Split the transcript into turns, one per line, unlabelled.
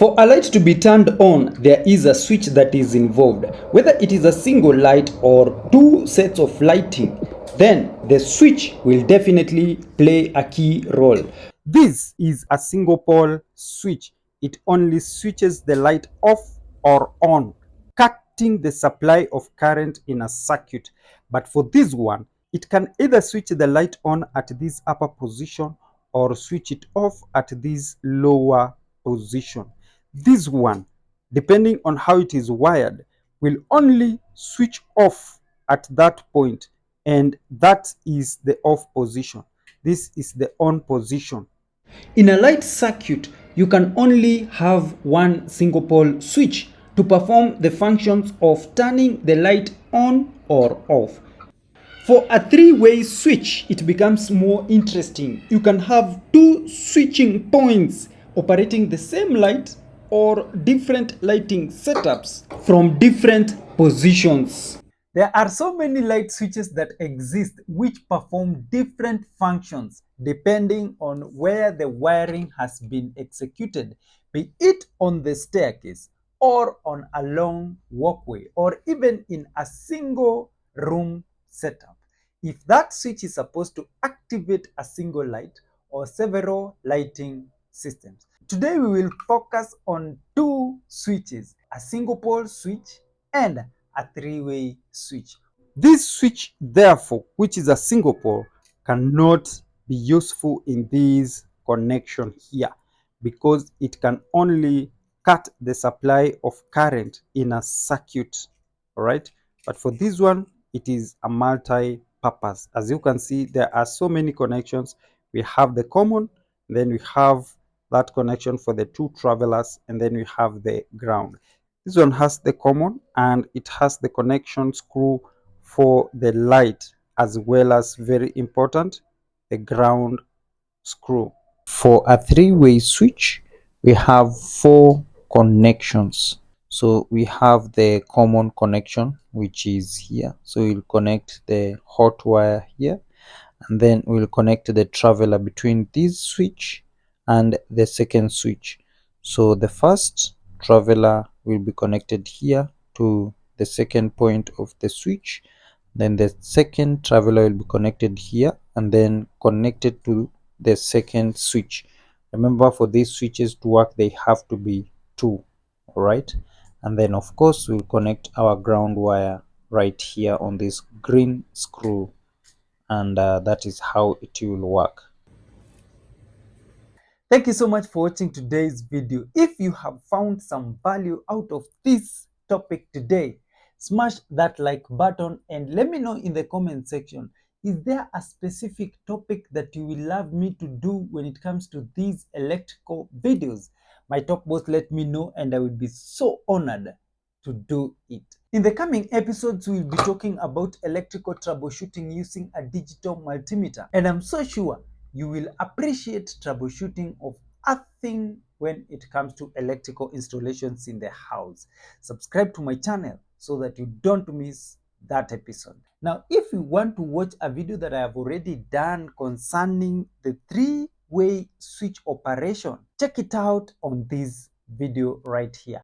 For a light to be turned on, there is a switch that is involved. Whether it is a single light or two sets of lighting, then the switch will definitely play a key role. This is a single pole switch. It only switches the light off or on, cutting the supply of current in a circuit. But for this one, it can either switch the light on at this upper position or switch it off at this lower position. This one, depending on how it is wired, will only switch off at that point, and that is the off position. This is the on position. In a light circuit, you can only have one single pole switch to perform the functions of turning the light on or off. For a three-way switch, it becomes more interesting. You can have two switching points operating the same light or different lighting setups from different positions. There are so many light switches that exist which perform different functions depending on where the wiring has been executed, be it on the staircase or on a long walkway or even in a single room setup. If that switch is supposed to activate a single light or several lighting systems. Today we will focus on two switches, a single pole switch and a three-way switch. This switch, therefore, which is a single pole, cannot be useful in this connection here because it can only cut the supply of current in a circuit. All right, but for this one, it is a multi-purpose. As you can see, there are so many connections. We have the common, then we have that connection for the two travelers, and then we have the ground. This one has the common and it has the connection screw for the light, as well as, very important, the ground screw. For a three-way switch, we have four connections. So we have the common connection, which is here. So we'll connect the hot wire here, and then we'll connect the traveler between this switch and the second switch. So the first traveler will be connected here to the second point of the switch, then the second traveler will be connected here and then connected to the second switch. Remember, for these switches to work, they have to be two. All right, and then of course we'll connect our ground wire right here on this green screw, and that is how it will work. Thank you so much for watching today's video. If you have found some value out of this topic today, smash that like button and let me know in the comment section, is there a specific topic that you will love me to do when it comes to these electrical videos? My top boss let me know and I will be so honored to do it. In the coming episodes, we'll be talking about electrical troubleshooting using a digital multimeter, and I'm so sure you will appreciate troubleshooting of earthing when it comes to electrical installations in the house. Subscribe to my channel so that you don't miss that episode. Now, if you want to watch a video that I have already done concerning the three-way switch operation, check it out on this video right here.